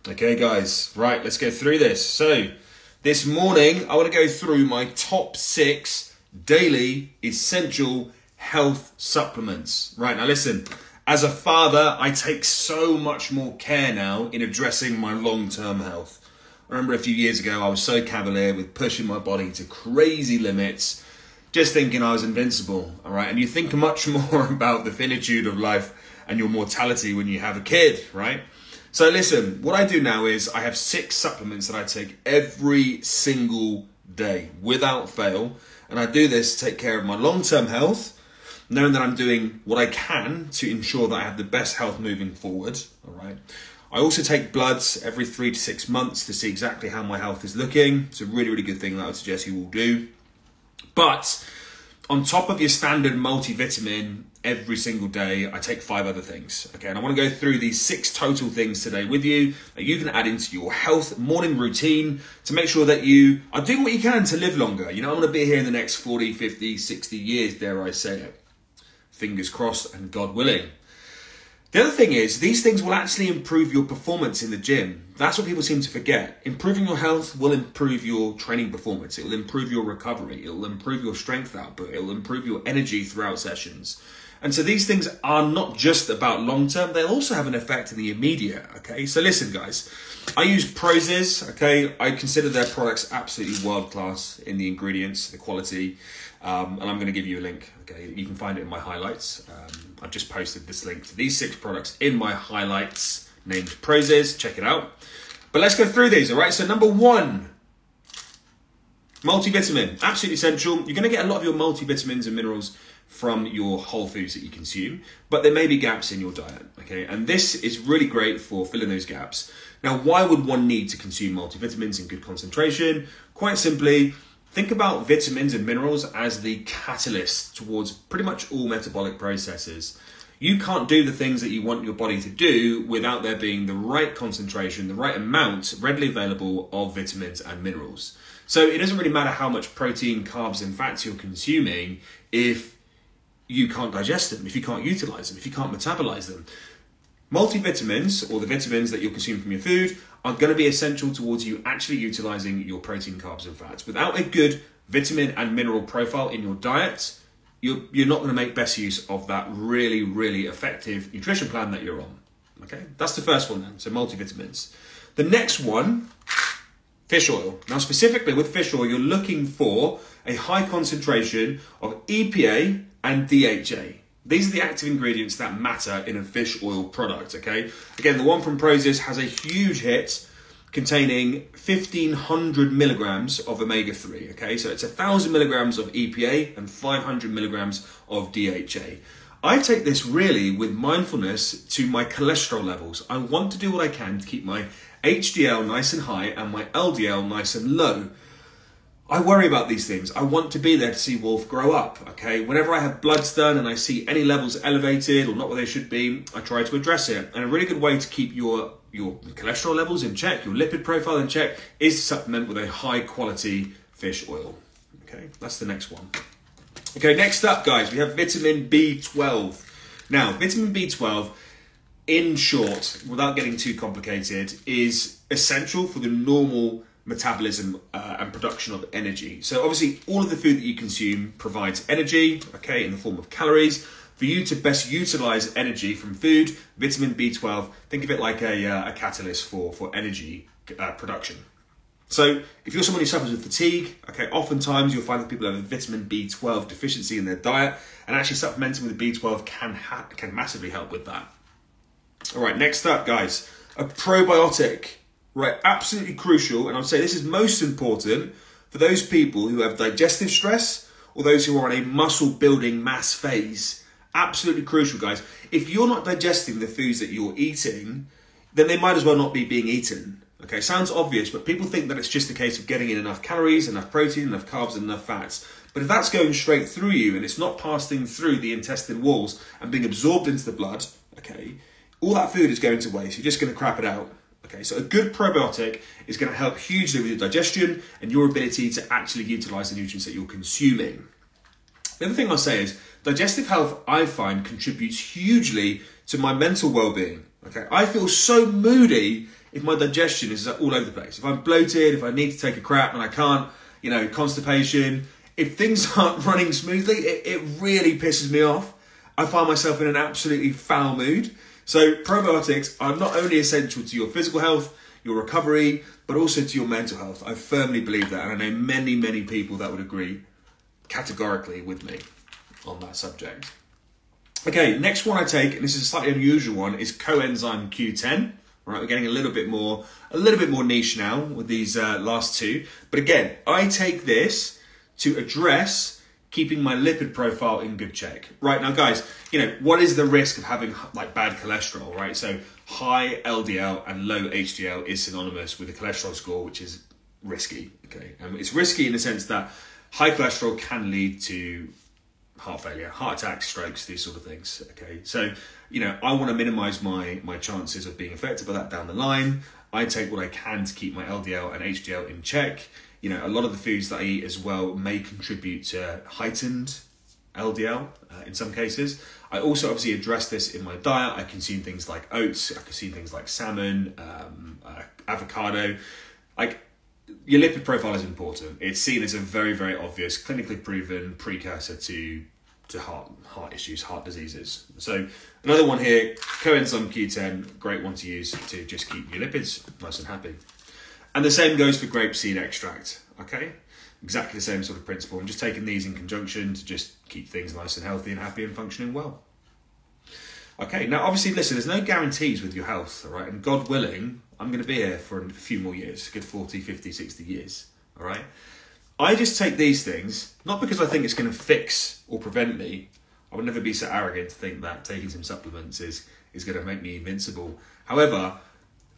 Okay guys, right, let's go through this. So this morning I want to go through my top 6 daily essential health supplements. Right, now listen, as a father I take so much more care now in addressing my long-term health. I remember a few years ago I was so cavalier with pushing my body to crazy limits, just thinking I was invincible, all right? And you think much more about the finitude of life and your mortality when you have a kid, right? So listen, what I do now is I have 6 supplements that I take every single day without fail. And I do this to take care of my long-term health, knowing that I'm doing what I can to ensure that I have the best health moving forward, all right? I also take bloods every 3 to 6 months to see exactly how my health is looking. It's a really, really good thing that I would suggest you all do. But on top of your standard multivitamin every single day, I take 5 other things, okay? And I want to go through these 6 total things today with you that you can add into your health morning routine to make sure that you are doing what you can to live longer. You know, I want to be here in the next 40, 50, 60 years, dare I say it. Fingers crossed and God willing. The other thing is, these things will actually improve your performance in the gym. That's what people seem to forget. Improving your health will improve your training performance. It will improve your recovery. It will improve your strength output. It will improve your energy throughout sessions. And so these things are not just about long term, they'll also have an effect in the immediate, okay? So listen guys, I use Prozis, okay? I consider their products absolutely world class in the ingredients, the quality, and I'm gonna give you a link, okay? You can find it in my highlights. I've just posted this link to these 6 products in my highlights named Prozis, check it out. But let's go through these, all right? So number 1, multivitamin, absolutely essential. You're gonna get a lot of your multivitamins and minerals from your whole foods that you consume, but there may be gaps in your diet, okay? And this is really great for filling those gaps. Now, why would one need to consume multivitamins in good concentration? Quite simply, think about vitamins and minerals as the catalyst towards pretty much all metabolic processes. You can't do the things that you want your body to do without there being the right concentration, the right amount readily available of vitamins and minerals. So it doesn't really matter how much protein, carbs, and fats you're consuming if you can't digest them, if you can't utilize them, if you can't metabolize them. Multivitamins, or the vitamins that you'll consume from your food, are going to be essential towards you actually utilizing your protein, carbs, and fats. Without a good vitamin and mineral profile in your diet, you're not going to make best use of that really, really effective nutrition plan that you're on. Okay, that's the first one then, so multivitamins. The next one, fish oil. Now specifically with fish oil, you're looking for a high concentration of EPA and DHA. These are the active ingredients that matter in a fish oil product, okay? Again, the one from Prozis has a huge hit containing 1,500 milligrams of omega-3, okay? So it's 1,000 milligrams of EPA and 500 milligrams of DHA. I take this really with mindfulness to my cholesterol levels. I want to do what I can to keep my HDL nice and high and my LDL nice and low. I worry about these things. I want to be there to see Wolf grow up, okay? Whenever I have bloods done and I see any levels elevated or not where they should be, I try to address it. And a really good way to keep your cholesterol levels in check, your lipid profile in check, is to supplement with a high quality fish oil, okay? That's the next one. Okay, next up, guys, we have vitamin B12. Now, vitamin B12, in short, without getting too complicated, is essential for the normal metabolism and production of energy. So obviously all of the food that you consume provides energy, okay, in the form of calories. For you to best utilize energy from food, vitamin B12, think of it like a catalyst for energy production. So if you're someone who suffers with fatigue, okay, oftentimes you'll find that people have a vitamin B12 deficiency in their diet, and actually supplementing with the B12 can massively help with that. All right, next up, guys, a probiotic. Right, absolutely crucial, and I would say this is most important for those people who have digestive stress or those who are on a muscle building mass phase. Absolutely crucial, guys. If you're not digesting the foods that you're eating, then they might as well not be being eaten. Okay, sounds obvious, but people think that it's just a case of getting in enough calories, enough protein, enough carbs, and enough fats. But if that's going straight through you and it's not passing through the intestine walls and being absorbed into the blood, okay, all that food is going to waste. You're just going to crap it out. Okay, so a good probiotic is going to help hugely with your digestion and your ability to actually utilize the nutrients that you're consuming. The other thing I'll say is digestive health, I find, contributes hugely to my mental well-being. Okay, I feel so moody if my digestion is all over the place, if I'm bloated, if I need to take a crap and I can't, you know, constipation, if things aren't running smoothly, it really pisses me off. I find myself in an absolutely foul mood. So probiotics are not only essential to your physical health, your recovery, but also to your mental health. I firmly believe that, and I know many, many people that would agree categorically with me on that subject. Okay, next one I take, and this is a slightly unusual one, is coenzyme Q10. All right, we're getting a little bit more niche now with these last two. But again, I take this to address keeping my lipid profile in good check. Right, now guys, you know, what is the risk of having like bad cholesterol, right? So high LDL and low HDL is synonymous with a cholesterol score, which is risky, okay? And it's risky in the sense that high cholesterol can lead to heart failure, heart attacks, strokes, these sort of things, okay? So, you know, I want to minimize my chances of being affected by that down the line. I take what I can to keep my LDL and HDL in check. You know, a lot of the foods that I eat as well may contribute to heightened LDL in some cases. I also obviously address this in my diet. I consume things like oats, I consume things like salmon, avocado. Like, your lipid profile is important. It's seen as a very, very obvious, clinically proven precursor to heart issues, heart diseases. So another one here, coenzyme Q10, great one to use to just keep your lipids nice and happy. And the same goes for grapeseed extract, okay? Exactly the same sort of principle. I'm just taking these in conjunction to just keep things nice and healthy and happy and functioning well. Okay, now obviously, listen, there's no guarantees with your health, all right? And God willing, I'm going to be here for a few more years, a good 40, 50, 60 years, all right? I just take these things, not because I think it's going to fix or prevent me. I would never be so arrogant to think that taking some supplements is going to make me invincible. However,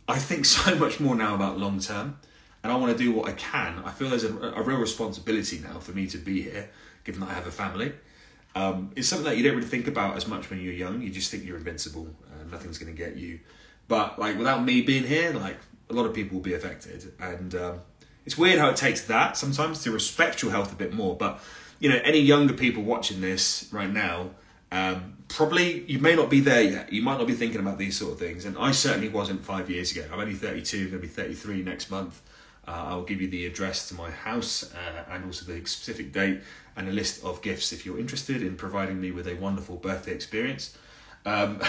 I think so much more now about long term, and I want to do what I can. I feel there's a real responsibility now for me to be here, given that I have a family. It's something that you don't really think about as much when you're young. You just think you're invincible, nothing's going to get you. But like without me being here, like a lot of people will be affected, and it's weird how it takes that sometimes to respect your health a bit more. But you know, any younger people watching this right now, probably you may not be there yet. You might not be thinking about these sort of things, and I certainly wasn't 5 years ago. I'm only 32, going to be 33 next month. I'll give you the address to my house and also the specific date and a list of gifts if you're interested in providing me with a wonderful birthday experience. But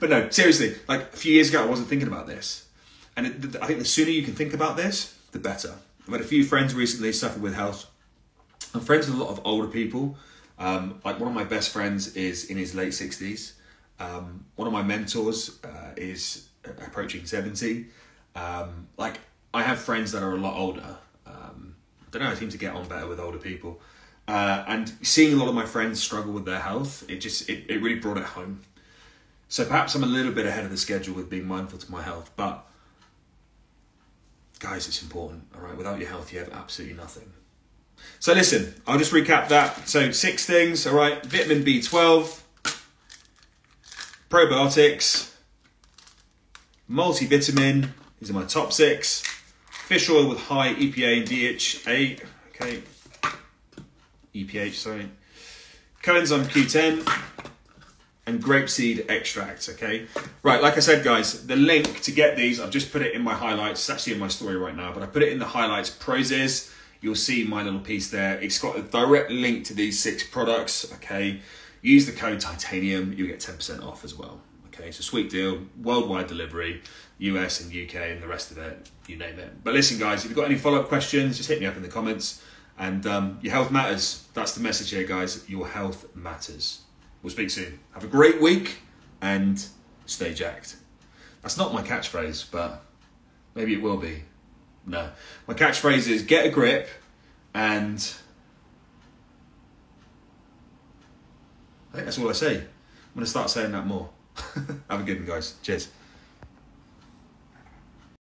no, seriously, like a few years ago, I wasn't thinking about this. And I think the sooner you can think about this, the better. I've had a few friends recently suffer with health. I'm friends with a lot of older people. Like one of my best friends is in his late 60s. One of my mentors is approaching 70. Like I have friends that are a lot older. I don't know, I seem to get on better with older people. And seeing a lot of my friends struggle with their health, it really brought it home. So perhaps I'm a little bit ahead of the schedule with being mindful to my health, but guys, it's important, all right? Without your health, you have absolutely nothing. So listen, I'll just recap that. So 6 things, all right? Vitamin B12, probiotics, multivitamin, these are my top 6. Fish oil with high EPA and DHA, okay. EPH, sorry. Coenzyme Q10 and grapeseed extract, okay? Right, like I said, guys, the link to get these, I've just put it in my highlights. It's actually in my story right now, but I put it in the highlights. Prozis, you'll see my little piece there. It's got a direct link to these 6 products, okay? Use the code TITANIUM, you'll get 10% off as well, okay? It's a sweet deal, worldwide delivery, US and UK and the rest of it, you name it. But listen, guys, if you've got any follow-up questions, just hit me up in the comments. And your health matters. That's the message here, guys. Your health matters. We'll speak soon. Have a great week and stay jacked. That's not my catchphrase, but maybe it will be. No. My catchphrase is get a grip and I think that's all I say. I'm going to start saying that more. Have a good one, guys. Cheers.